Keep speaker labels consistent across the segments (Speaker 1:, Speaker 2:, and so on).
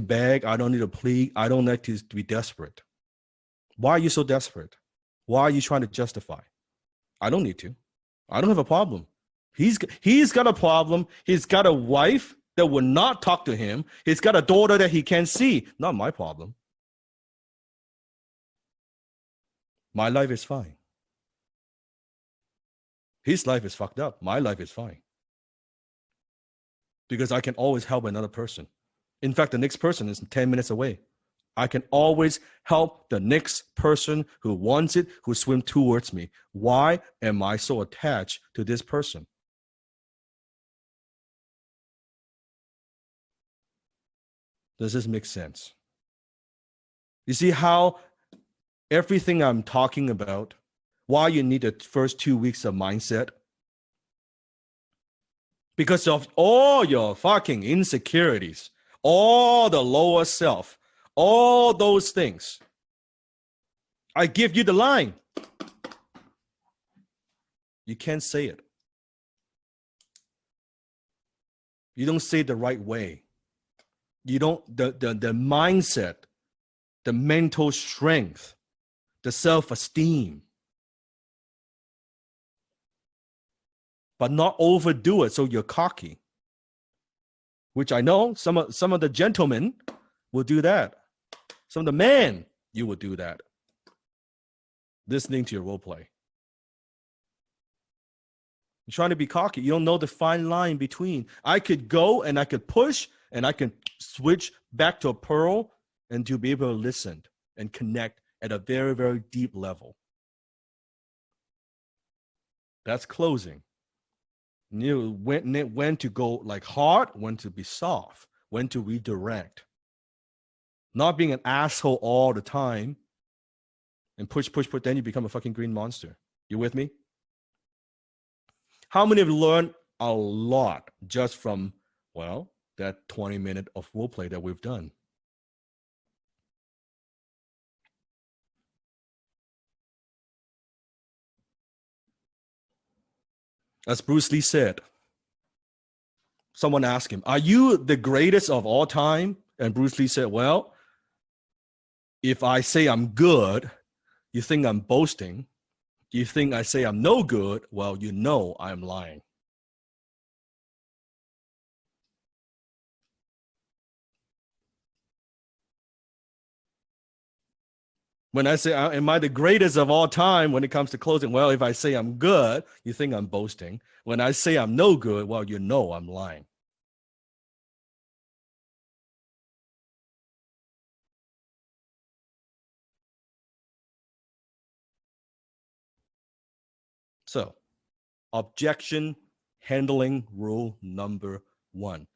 Speaker 1: beg. I don't need to plead. I don't need to be desperate. Why are you so desperate? Why are you trying to justify? I don't need to. I don't have a problem. He's got a problem. He's got a wife that will not talk to him. He's got a daughter that he can't see. Not my problem. My life is fine. His life is fucked up. My life is fine. Because I can always help another person. In fact, the next person is 10 minutes away. I can always help the next person who wants it, who swims towards me. Why am I so attached to this person? Does this make sense? You see how everything I'm talking about, why you need the first 2 weeks of mindset? Because of all your fucking insecurities, all the lower self, all those things. I give you the line. You can't say it. You don't say it the right way. You don't, the mindset, the mental strength, the self-esteem. But not overdo it so you're cocky. Which I know some of the gentlemen will do that. Some of the men, you will do that. Listening to your role play. You're trying to be cocky. You don't know the fine line between. I could go and I could push and I can switch back to a pearl and to be able to listen and connect at a very, very deep level. That's closing. You know when to go like hard, when to be soft, when to redirect. Not being an asshole all the time and push, then you become a fucking green monster. You with me? How many have learned a lot just from, well, that 20-minute of role play that we've done? As Bruce Lee said, someone asked him, are you the greatest of all time? And Bruce Lee said, well, if I say I'm good, you think I'm boasting. You think I say I'm no good? Well, you know I'm lying. When I say, am I the greatest of all time when it comes to closing? Well, if I say I'm good, you think I'm boasting. When I say I'm no good, well, you know I'm lying. So, objection handling rule number 1.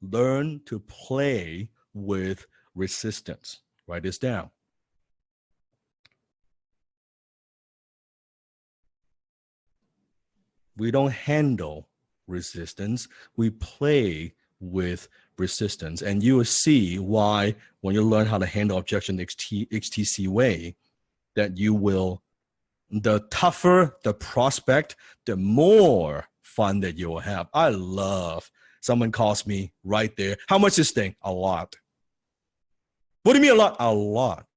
Speaker 1: Learn to play with resistance. Write this down. We don't handle resistance. We play with resistance. And you will see why when you learn how to handle objection HTC way, that you will, the tougher the prospect, the more fun that you will have. I love someone calls me right there. How much is this thing? A lot. What do you mean a lot? A lot.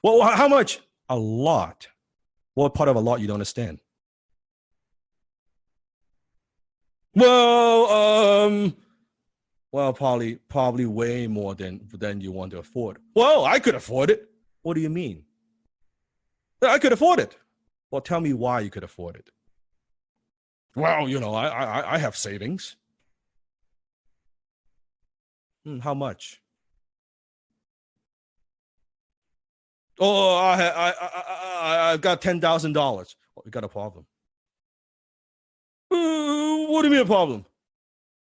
Speaker 1: Well, how much? A lot. What part of a lot you don't understand? Well, probably way more than you want to afford. Well, I could afford it. What do you mean? I could afford it. Well, tell me why you could afford it. Well, you know, I have savings. How much? Oh, I've got $10,000. Well, you got a problem. What do you mean a problem?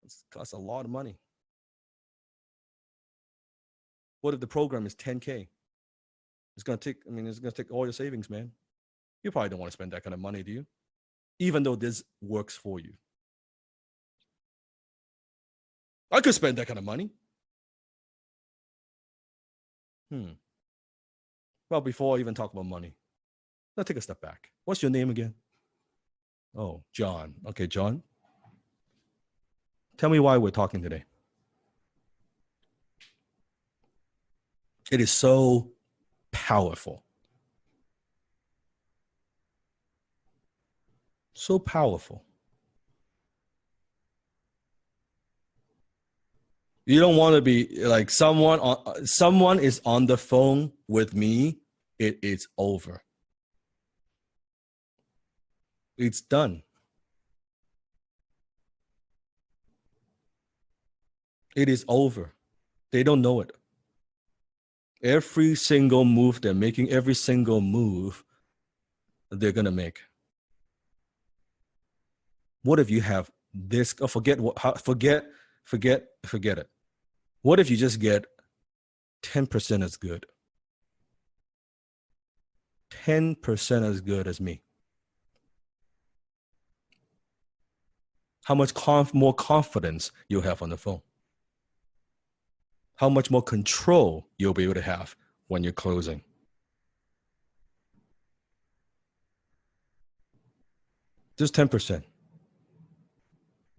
Speaker 1: It costs a lot of money. What if the program is 10K? It's gonna take all your savings, man. You probably don't want to spend that kind of money, do you? Even though this works for you. I could spend that kind of money. Well, before I even talk about money, let's take a step back. What's your name again? Oh, John. Okay, John. Tell me why we're talking today. It is so powerful. So powerful. You don't want to be like someone is on the phone with me. It is over. It's done. It is over. They don't know it. Every single move they're making, every single move they're going to make. What if you have this? Oh, forget it. What if you just get 10% as good? 10% as good as me. How much more confidence you'll have on the phone? How much more control you'll be able to have when you're closing? Just 10%.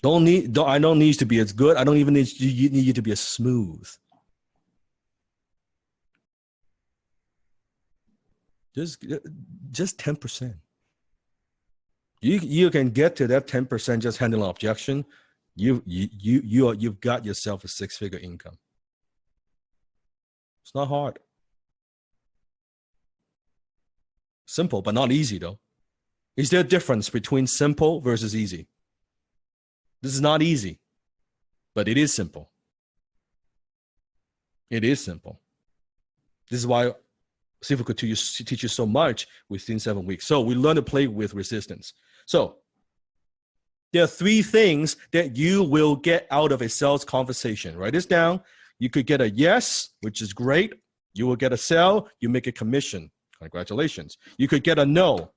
Speaker 1: I don't need to be as good. I don't even need you to be as smooth. Just 10%. You can get to that 10% just handling objection. You've got yourself a 6-figure income. It's not hard. Simple, but not easy though. Is there a difference between simple versus easy? This is not easy, but it is simple. It is simple. This is why Sifu could teach you so much within 7 weeks. So we learn to play with resistance. So there are 3 things that you will get out of a sales conversation. Write this down. You could get a yes, which is great. You will get a sell. You make a commission. Congratulations. You could get a no.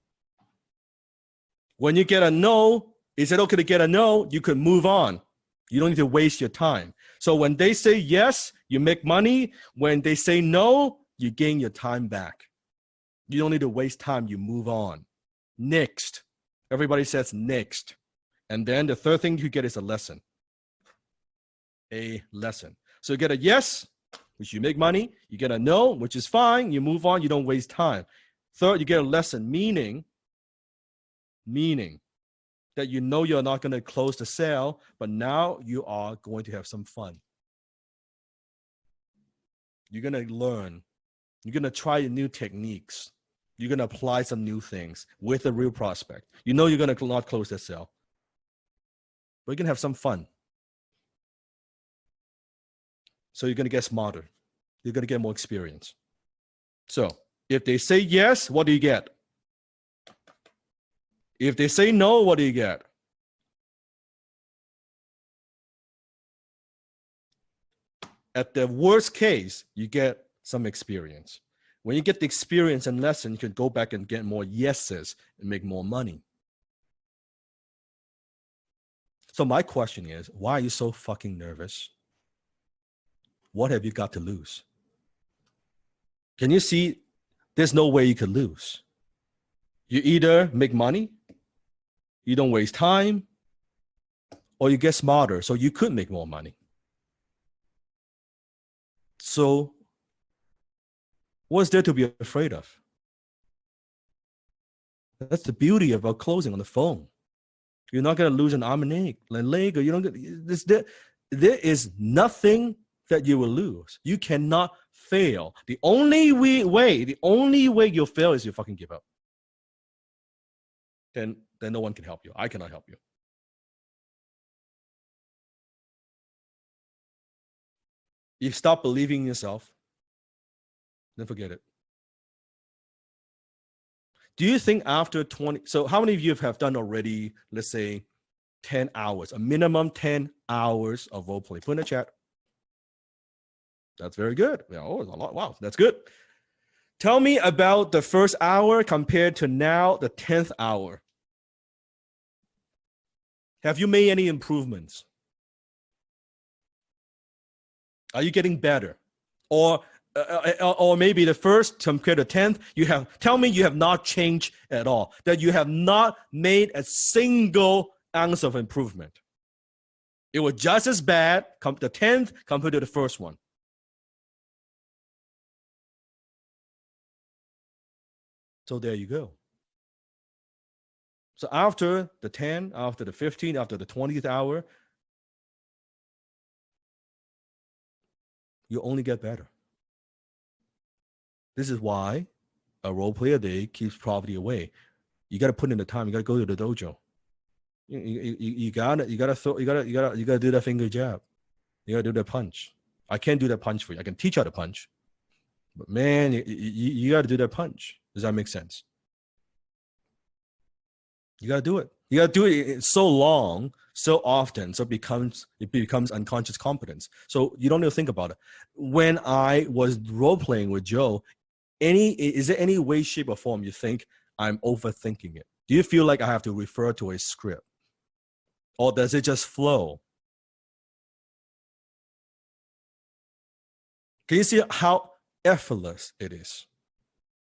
Speaker 1: When you get a no, is it okay to get a no? You could move on. You don't need to waste your time. So when they say yes, you make money. When they say no, you gain your time back. You don't need to waste time. You move on. Next. Everybody says next. And then the third thing you get is a lesson. A lesson. So you get a yes, which you make money. You get a no, which is fine. You move on. You don't waste time. Third, you get a lesson, meaning that you know you're not going to close the sale, but now you are going to have some fun. You're going to learn. You're going to try new techniques. You're going to apply some new things with a real prospect. You know you're going to not close the sale, but you're going to have some fun. So you're going to get smarter. You're going to get more experience. So if they say yes, what do you get? If they say no, what do you get? At the worst case, you get some experience. When you get the experience and lesson, you can go back and get more yeses and make more money. So my question is, why are you so fucking nervous? What have you got to lose? Can you see there's no way you could lose? You either make money, you don't waste time, or you get smarter so you could make more money. So what's there to be afraid of? That's the beauty about closing on the phone. You're not going to lose an arm and leg, or you don't get, there is nothing that you will lose. You cannot fail. The only way you'll fail is you fucking give up. Then no one can help you. I cannot help you. You stop believing in yourself, then forget it. Do you think after 20, so how many of you have done already, let's say 10 hours, a minimum 10 hours of role play? Put in the chat. That's very good. Yeah, oh, a lot. Wow, that's good. Tell me about the first hour compared to now, the 10th hour. Have you made any improvements? Are you getting better? Or maybe the first compared to 10th, tell me you have not changed at all, that you have not made a single ounce of improvement. It was just as bad, the 10th compared to the first one. So there you go. So after the 10, after the 15, after the 20th hour, you only get better. This is why a role play a day keeps poverty away. You got to put in the time. You got to go to the dojo. You gotta do that finger jab. You gotta do that punch. I can't do that punch for you. I can teach how to punch, but man, you gotta do that punch. Does that make sense? You gotta do it. You gotta do it so long, so often, so it becomes unconscious competence. So you don't need to think about it. When I was role playing with Joe, is there any way, shape, or form you think I'm overthinking it? Do you feel like I have to refer to a script? Or does it just flow? Can you see how effortless it is?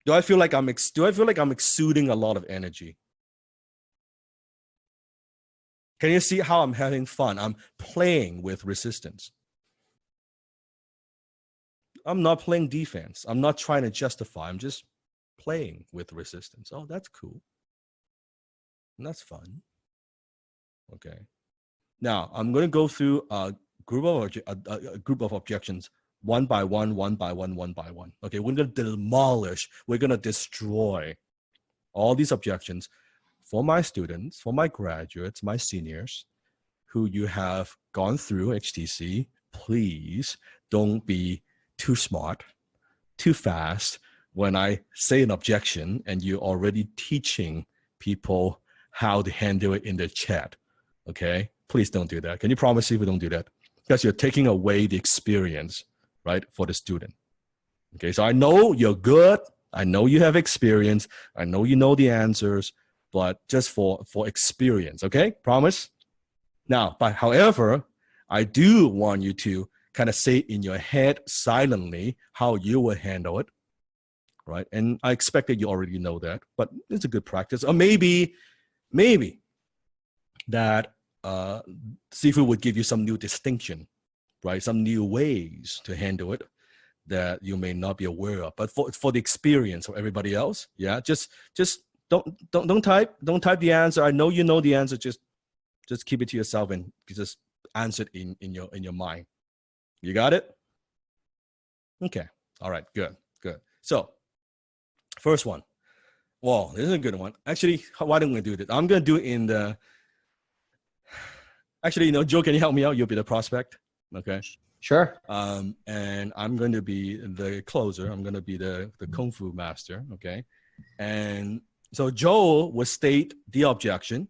Speaker 1: Do I feel like I'm exuding a lot of energy? Can you see how I'm having fun? I'm playing with resistance. I'm not playing defense. I'm not trying to justify. I'm just playing with resistance. Oh, that's cool. And that's fun. Okay. Now I'm going to go through a group of objections one by one. Okay, we're going to demolish. We're going to destroy all these objections for my students, for my graduates, my seniors, who you have gone through HTC. Please don't be too smart, too fast when I say an objection and you're already teaching people how to handle it in the chat. Okay, please don't do that. Can you promise if we don't do that? Because you're taking away the experience, right, for the student. Okay, so I know you're good. I know you have experience. I know you know the answers, but just for experience, okay? Promise? Now, but however, I do want you to kind of say in your head silently how you would handle it, right? And I expect that you already know that, but it's a good practice. Or maybe that Sifu would give you some new distinction, right? Some new ways to handle it that you may not be aware of. But for the experience of everybody else, yeah, just don't type the answer. I know you know the answer. Just keep it to yourself and just answer it in your mind. You got it? Okay. All right. Good. So first one. Well, this is a good one. Actually, why don't we do this? I'm gonna do it in the. Actually, Joe, can you help me out? You'll be the prospect. Okay.
Speaker 2: Sure.
Speaker 1: And I'm going to be the closer. I'm going to be the Kung Fu master. Okay. And so Joe will state the objection.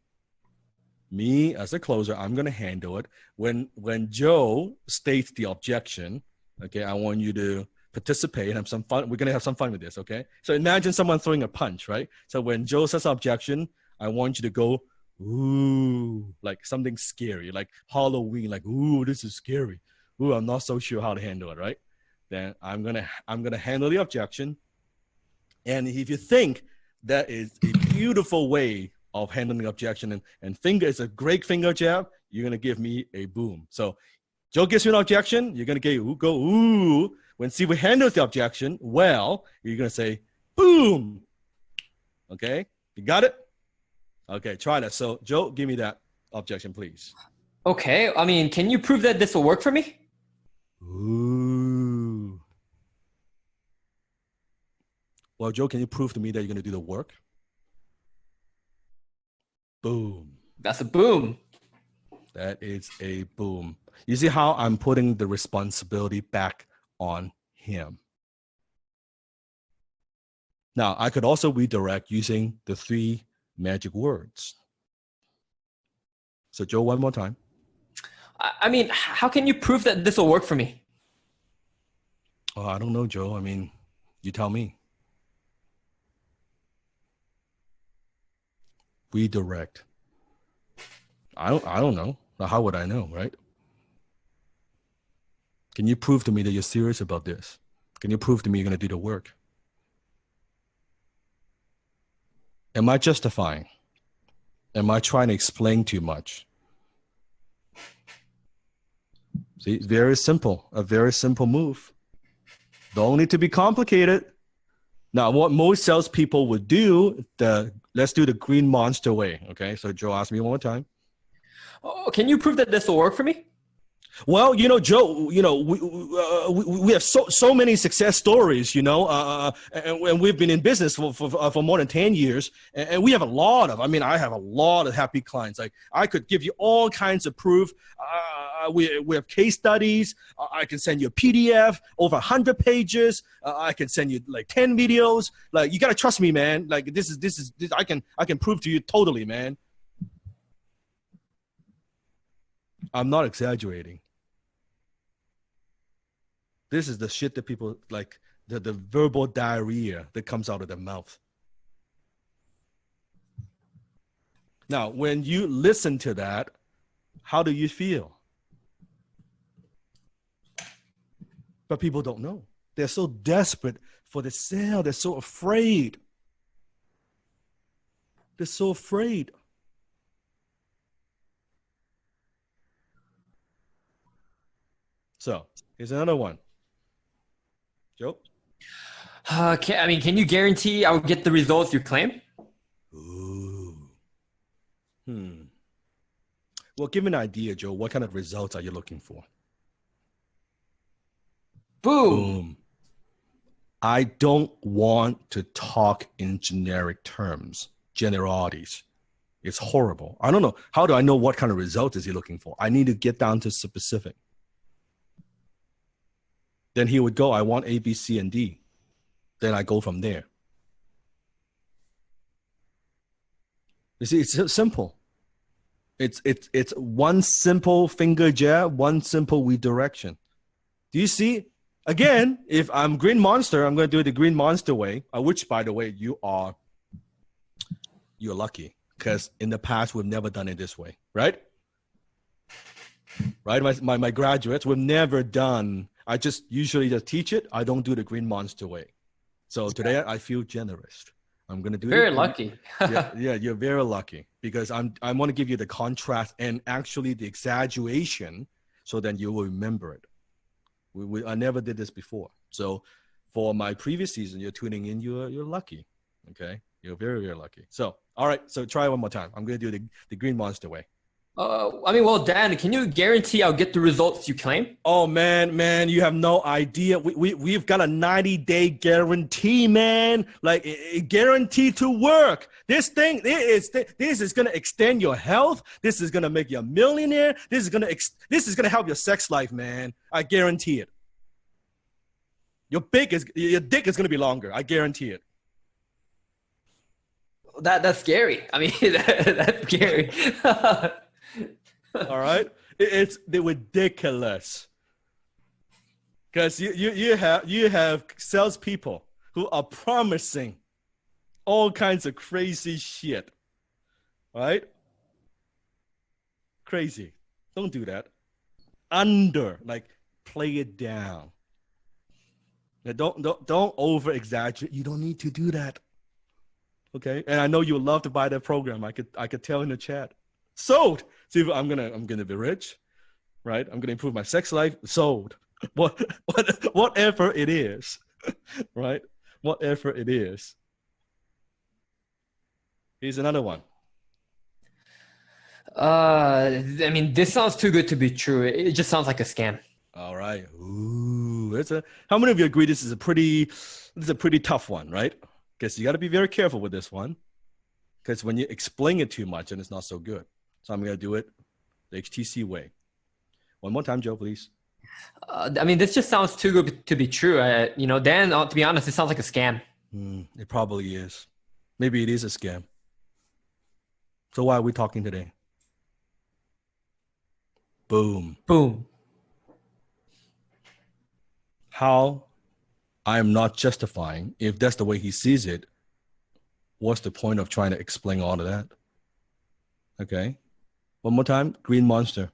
Speaker 1: Me as a closer, I'm going to handle it. When Joe states the objection, okay, I want you to participate and have some fun. We're going to have some fun with this. Okay. So imagine someone throwing a punch, right? So when Joe says objection, I want you to go, ooh, like something scary, like Halloween, like, ooh, this is scary. Ooh, I'm not so sure how to handle it, right? Then I'm gonna handle the objection. And if you think that is a beautiful way of handling the objection and finger is a great finger jab, you're gonna give me a boom. So Joe gives you an objection, you're gonna go ooh. When Sifu handles the objection, well, you're gonna say boom. Okay, you got it? Okay, try that. So, Joe, give me that objection, please.
Speaker 2: Okay. I mean, can you prove that this will work for me?
Speaker 1: Ooh. Well, Joe, can you prove to me that you're going to do the work? Boom.
Speaker 2: That's a boom.
Speaker 1: That is a boom. You see how I'm putting the responsibility back on him. Now, I could also redirect using the 3 magic words. So Joe, one more time.
Speaker 2: I mean, how can you prove that this will work for me?
Speaker 1: Oh, I don't know, Joe. I mean, you tell me. Redirect. I don't know. How would I know, right? Can you prove to me that you're serious about this? Can you prove to me you're going to do the work? Am I justifying? Am I trying to explain too much? See, very simple, a very simple move. Don't need to be complicated. Now, what most salespeople would do, let's do the green monster way. Okay. So Joe, ask me one more time.
Speaker 2: Oh, can you prove that this will work for me?
Speaker 1: Well, Joe, we have so many success stories, and we've been in business for more than 10 years, and we have I have a lot of happy clients. Like I could give you all kinds of proof. We have case studies. I can send you a PDF over 100 pages. I can send you like 10 videos. Like you got to trust me, man. Like this I can prove to you totally, man. I'm not exaggerating. This is the shit that people like, the verbal diarrhea that comes out of their mouth. Now, when you listen to that, how do you feel? But people don't know. They're so desperate for the sale. They're so afraid. They're so afraid. So here's another one. Joe?
Speaker 2: Can you guarantee I will get the results you claim?
Speaker 1: Ooh. Well, give me an idea, Joe. What kind of results are you looking for?
Speaker 2: Boom.
Speaker 1: I don't want to talk in generic terms, generalities. It's horrible. I don't know. How do I know what kind of result is he looking for? I need to get down to specific. Then he would go, I want A, B, C, and D. Then I go from there. You see, it's simple. It's one simple finger jab, one simple redirection. Do you see? Again, if I'm Green Monster, I'm going to do it the Green Monster way, which, by the way, you're lucky because in the past, we've never done it this way, right? Right? My graduates, we've never done. I just usually just teach it. I don't do the Green Monster way. So today I feel generous. I'm going to do
Speaker 2: very lucky.
Speaker 1: yeah, you're very lucky because I want to give you the contrast and actually the exaggeration so then you will remember it. I never did this before. So for my previous season, you're tuning in, you're lucky. Okay. You're very, very lucky. So, all right. So try one more time. I'm going to do the Green Monster way.
Speaker 2: Well, Dan, can you guarantee I'll get the results you claim?
Speaker 1: Oh man, you have no idea. We've got a 90-day guarantee, man. Like guaranteed to work. This is going to extend your health. This is going to make you a millionaire. This is going to help your sex life, man. I guarantee it. Your dick is going to be longer. I guarantee it.
Speaker 2: That's scary. I mean, that's scary.
Speaker 1: All right, it's ridiculous because you have salespeople who are promising all kinds of crazy shit, right? Crazy. Don't do that. Play it down. Now, don't over exaggerate. You don't need to do that. Okay, and I know you would love to buy that program. I could tell in the chat. Sold. See, I'm gonna be rich, right? I'm gonna improve my sex life. Sold. Whatever it is, right? Whatever it is. Here's another one.
Speaker 2: This sounds too good to be true. It just sounds like a scam.
Speaker 1: All right. Ooh, how many of you agree this is a pretty tough one, right? Because you got to be very careful with this one. Because when you explain it too much, then it's not so good. So I'm going to do it the HTC way. One more time, Joe, please.
Speaker 2: This just sounds too good to be true. Dan, to be honest, it sounds like a scam.
Speaker 1: It probably is. Maybe it is a scam. So why are we talking today? Boom.
Speaker 2: Boom.
Speaker 1: How I am not justifying, if that's the way he sees it, what's the point of trying to explain all of that? Okay. One more time. Green Monster.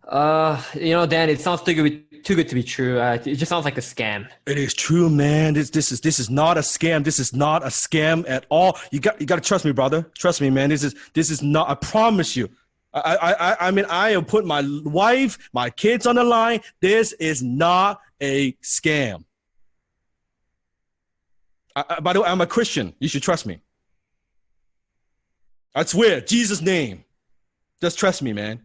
Speaker 2: Dan, it sounds too good to be true. It just sounds like a scam.
Speaker 1: It is true, man. This is not a scam. This is not a scam at all. You got to trust me, brother. Trust me, man. This is not. I promise you. I have put my wife, my kids on the line. This is not a scam. By the way, I'm a Christian. You should trust me. I swear, Jesus' name. Just trust me, man.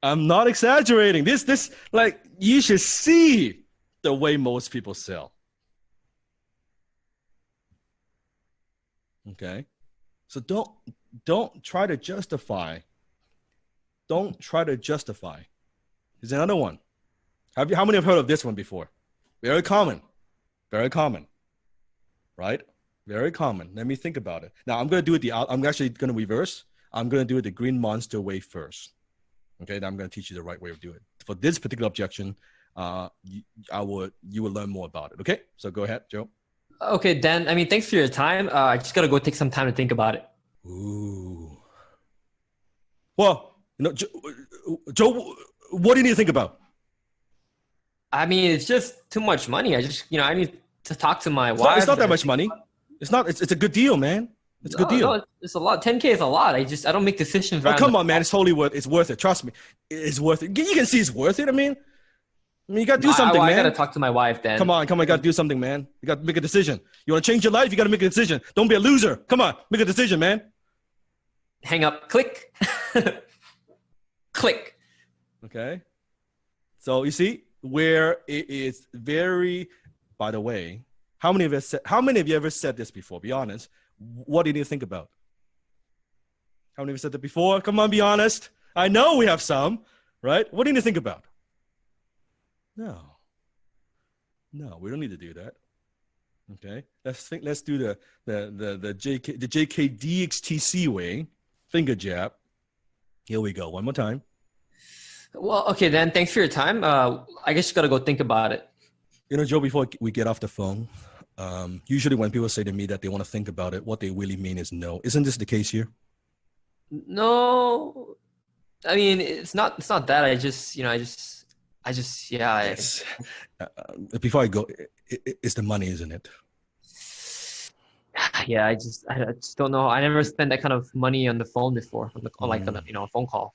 Speaker 1: I'm not exaggerating. This, like, you should see the way most people sell. Okay? So don't try to justify. Don't try to justify. Here's another one. How many have heard of this one before? Very common. Very common. Right? Very common. Let me think about it. Now I'm actually going to reverse. I'm going to do it the green monster way first. Okay, then I'm going to teach you the right way to do it. For this particular objection, you will learn more about it. Okay, so go ahead, Joe.
Speaker 2: Okay, Dan. I mean, thanks for your time. I just gotta go take some time to think about it.
Speaker 1: Ooh. Well, Joe, what do you need to think about?
Speaker 2: I mean, it's just too much money. I need to talk to my wife.
Speaker 1: It's not that much money. It's not. It's a good deal, man. It's a good deal.
Speaker 2: No, it's a lot. 10K is a lot. I don't make decisions.
Speaker 1: Oh, come on, man. It's totally worth it. It's worth it. Trust me. It's worth it. You can see it's worth it. I mean, you got to do something, man.
Speaker 2: I got to talk to my wife then.
Speaker 1: Come on. You got to do something, man. You got to make a decision. You want to change your life? You got to make a decision. Don't be a loser. Come on. Make a decision, man.
Speaker 2: Hang up. Click. Click.
Speaker 1: Okay. So you see where it is very, by the way, how many of you ever said this before? Be honest. What do you need to think about? How many of you said that before? Come on, be honest. I know we have some, right? What do you need to think about? No, we don't need to do that. Okay, let's do the JKDXTC way, finger jab. Here we go. One more time.
Speaker 2: Well, okay, then. Thanks for your time. I guess you got to go think about it.
Speaker 1: Joe, before we get off the phone, usually when people say to me that they want to think about it, what they really mean is no. Isn't this the case here?
Speaker 2: No, I mean, it's not that.
Speaker 1: Yes. Before I go, it's the money, isn't it?
Speaker 2: Yeah, I just don't know. I never spent that kind of money on the phone before, on a phone call.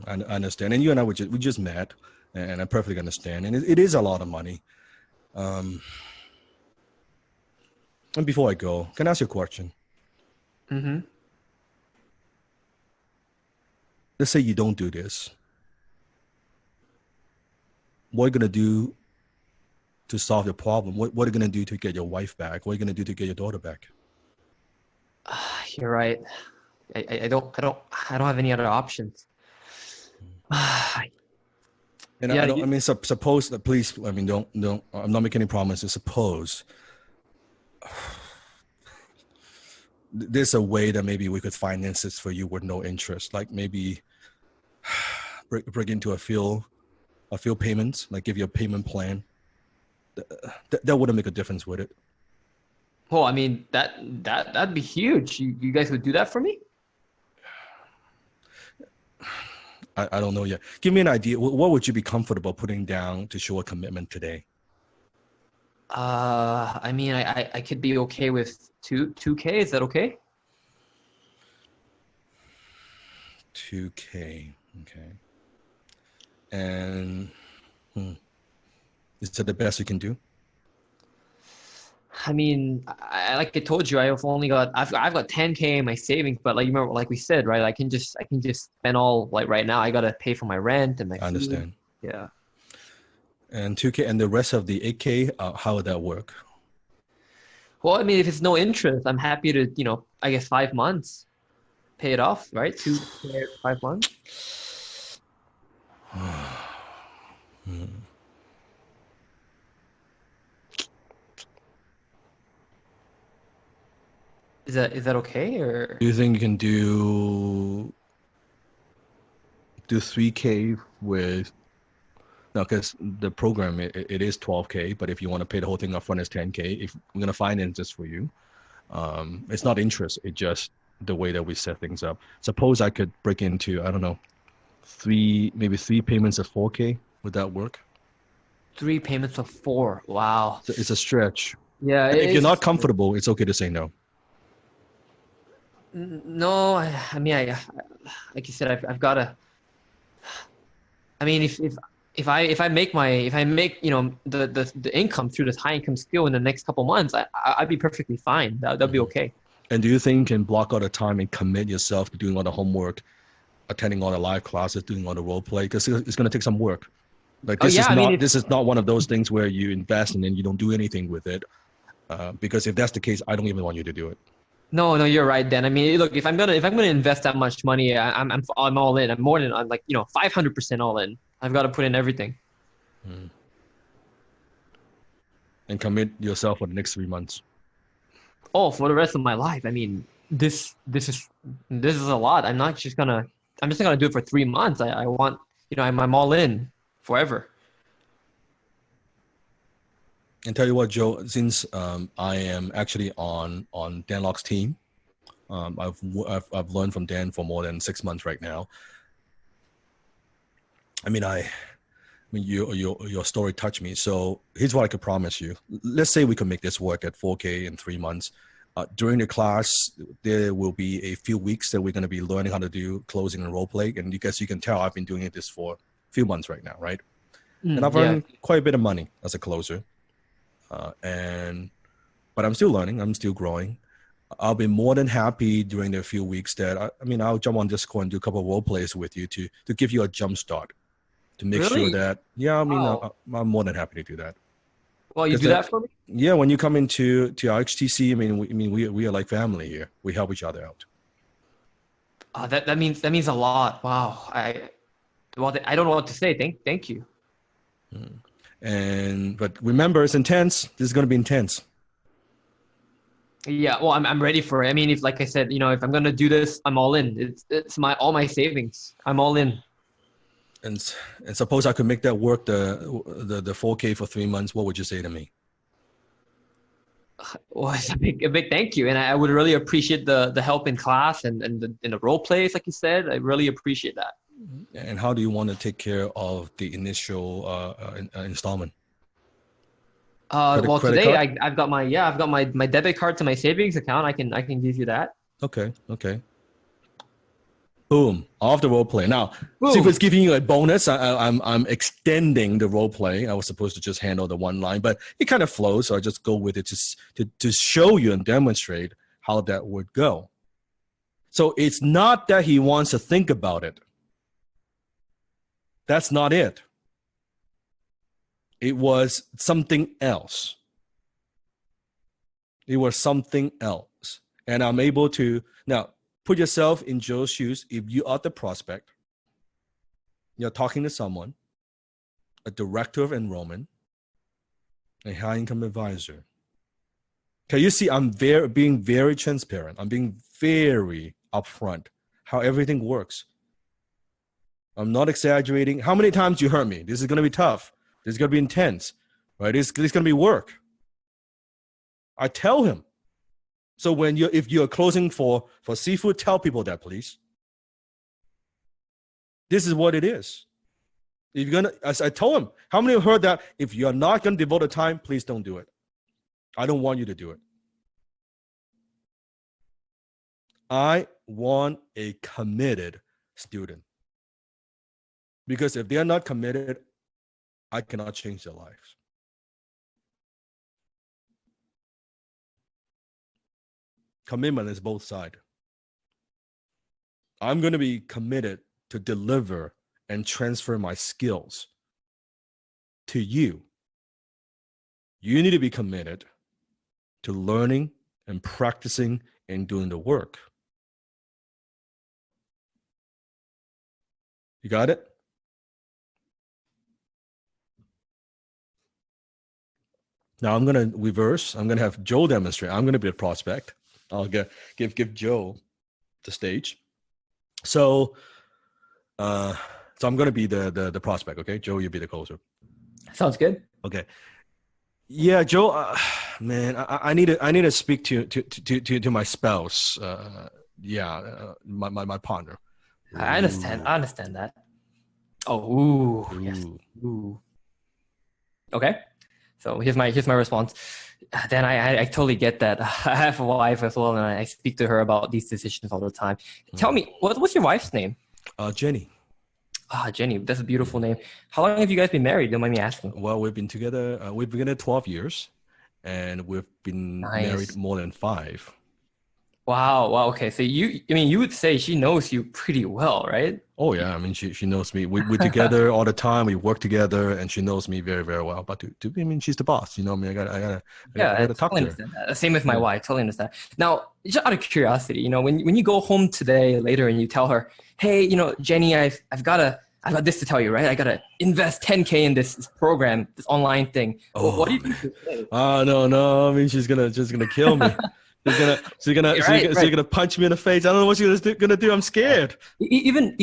Speaker 1: I understand. And you and I, we just met, and I perfectly understand. And it is a lot of money. And before I go, can I ask you a question?
Speaker 2: Mm-hmm.
Speaker 1: Let's say you don't do this. What are you going to do to solve your problem? What are you going to do to get your wife back? What are you going to do to get your daughter back?
Speaker 2: You're right. I don't have any other options.
Speaker 1: And yeah, suppose that, please, don't, I'm not making any promises. Suppose there's a way that maybe we could finance this for you with no interest, like maybe break into a few payments, like give you a payment plan. That wouldn't make a difference, would it?
Speaker 2: Well, I mean, that'd be huge. You guys would do that for me?
Speaker 1: I don't know yet. Give me an idea. What would you be comfortable putting down to show a commitment today?
Speaker 2: I mean, I could be okay with 2K. Is that okay?
Speaker 1: 2K. Okay. And is that the best you can do?
Speaker 2: I mean, like I told you, I've got 10K in my savings, but like we said, right? I can just spend all, like, right now. I gotta pay for my rent and my food.
Speaker 1: I understand.
Speaker 2: Yeah.
Speaker 1: And 2K and the rest of the 8K, how would that work?
Speaker 2: Well, I mean, if it's no interest, I'm happy to, I guess 5 months, pay it off, right? 2K 5 months. Is that okay, or
Speaker 1: do you think you can do 3K with? No, because the program it is 12K, but if you want to pay the whole thing up front, it's 10K. If we're gonna finance this for you, it's not interest. It's just the way that we set things up. Suppose I could break into, I don't know, maybe three payments of 4K. Would that work?
Speaker 2: 3 payments of 4. Wow.
Speaker 1: So it's a stretch.
Speaker 2: Yeah.
Speaker 1: If you're not comfortable, it's okay to say no.
Speaker 2: No, I mean, like you said, I've got to. I mean, if I make the income through this high income skill in the next couple months, I'd be perfectly fine. That'd be okay.
Speaker 1: And do you think you can block out the time and commit yourself to doing all the homework, attending all the live classes, doing all the role play? Because it's going to take some work. Like this this is not one of those things where you invest and then you don't do anything with it. Because if that's the case, I don't even want you to do it.
Speaker 2: No, you're right, Dan. I mean, look, if I'm gonna invest that much money, I'm all in. I'm like 500% all in. I've got to put in everything.
Speaker 1: And commit yourself for the next 3 months.
Speaker 2: Oh, for the rest of my life. I mean, this is a lot. I'm just gonna do it for 3 months. I want, I'm all in forever.
Speaker 1: And tell you what, Joe, since I am actually on Dan Locke's team, I've learned from Dan for more than 6 months right now. I mean, your story touched me. So here's what I could promise you. Let's say we could make this work at 4K in 3 months. During the class, there will be a few weeks that we're going to be learning how to do closing and role play. And you can tell I've been doing this for a few months right now, right? And I've earned quite a bit of money as a closer. But I'm still learning. I'm still growing. I'll be more than happy during the few weeks that I'll jump on Discord and do a couple of role plays with you to give you a jump start, to make sure that I'm more than happy to do that.
Speaker 2: Well, you do that for me?
Speaker 1: Yeah, when you come into our HTC, we are like family here. We help each other out.
Speaker 2: That means a lot. Wow. I don't know what to say. Thank you.
Speaker 1: But remember, it's intense. This is going to be intense.
Speaker 2: Yeah, well, I'm ready for it. I mean, if like I said, if I'm going to do this, I'm all in. It's all my savings. I'm all in.
Speaker 1: And suppose I could make that work, the 4K for 3 months, what would you say to me?
Speaker 2: Well, it's a big thank you. And I would really appreciate the help in class and the role plays, like you said. I really appreciate that.
Speaker 1: And how do you want to take care of the initial installment?
Speaker 2: Today I've got my debit card to my savings account. I can give you that.
Speaker 1: Okay. Boom, off the role play. Now, see if it's giving you a bonus. I'm extending the role play. I was supposed to just handle the one line, but it kind of flows. So I just go with it to show you and demonstrate how that would go. So it's not that he wants to think about it. That's not it. It was something else. And I'm able to now put yourself in Joe's shoes. If you are the prospect, you're talking to someone, a director of enrollment, a high income advisor. Can you see I'm being very transparent. I'm being very upfront how everything works. I'm not exaggerating. How many times you heard me? This is going to be tough. This is going to be intense, right? This is going to be work. I tell him. So if you're closing for seafood, tell people that, please. This is what it is. If you're gonna, as I told him, how many have heard that? If you're not going to devote the time, please don't do it. I don't want you to do it. I want a committed student. Because if they're not committed, I cannot change their lives. Commitment is both sides. I'm going to be committed to deliver and transfer my skills to you. You need to be committed to learning and practicing and doing the work. You got it? Now I'm going to reverse. I'm going to have Joe demonstrate. I'm going to be a prospect. I'll give Joe the stage. So I'm going to be the prospect. Okay, Joe, you'll be the closer.
Speaker 2: Sounds good.
Speaker 1: Okay. Yeah, Joe. Man, I need to speak to my spouse. My partner.
Speaker 2: I understand that. Oh, ooh. Yes. Ooh. Okay. So here's my response. Then I totally get that. I have a wife as well, and I speak to her about these decisions all the time. Tell me, what's your wife's name?
Speaker 1: Jenny.
Speaker 2: Jenny, that's a beautiful name. How long have you guys been married? Don't mind me asking.
Speaker 1: Well, we've been together. We've been together 12 years, and we've been married more than 5.
Speaker 2: Wow. Okay. So you would say she knows you pretty well, right?
Speaker 1: Oh yeah. I mean, she knows me. We're together all the time. We work together, and she knows me very, very well. But I mean, she's the boss. You know, I mean, I gotta talk to her.
Speaker 2: That. Same with my wife. Totally understand. Now, just out of curiosity, when you go home today later and you tell her, hey, Jenny, I've got this to tell you, right? I gotta invest 10K in this program, this online thing. What do you think she'll say?
Speaker 1: No. I mean, she's gonna kill me. She's gonna punch me in the face. I don't know what she's gonna do. I'm scared.
Speaker 2: Even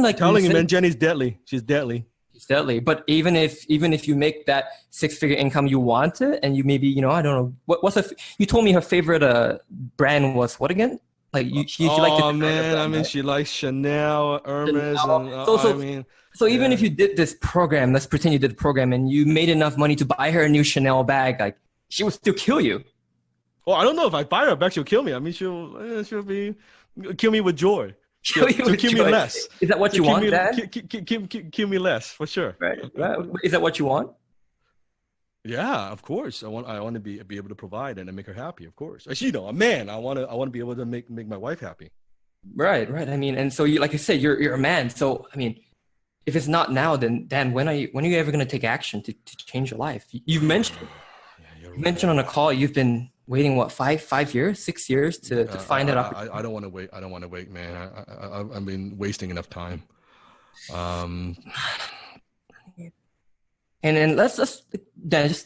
Speaker 2: like
Speaker 1: telling you, man, Jenny's deadly. She's deadly.
Speaker 2: She's deadly. But even if you make that 6-figure income you want it, and you maybe I don't know you told me her favorite brand was what again? Like she liked to
Speaker 1: man, I mean, she likes Chanel, Hermes, and
Speaker 2: So even if you did this program, let's pretend you did the program, and you made enough money to buy her a new Chanel bag, like she would still kill you.
Speaker 1: Well, I don't know if I buy her a bag, she'll kill me. I mean, she'll kill me with joy. She'll kill me less.
Speaker 2: Is that what you want, Dad?
Speaker 1: Kill me less, for sure.
Speaker 2: Right. Is that what you want?
Speaker 1: Yeah, of course. I want to be able to provide and make her happy, of course. As a man, I want to be able to make my wife happy.
Speaker 2: Right. I mean, and so like I said, you're a man. So I mean, if it's not now, then Dan, when are you ever going to take action to change your life? You mentioned on a call you've been waiting 5 years, 6 years to find that opportunity.
Speaker 1: I don't want to wait, man. I've been wasting enough time.
Speaker 2: And let's just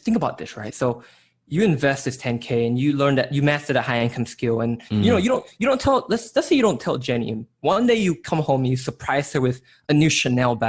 Speaker 2: think about this, right? So you invest this 10K and you learn that you mastered a high income skill, and you don't tell. Let's say you don't tell Jenny. One day you come home and you surprise her with a new Chanel bag.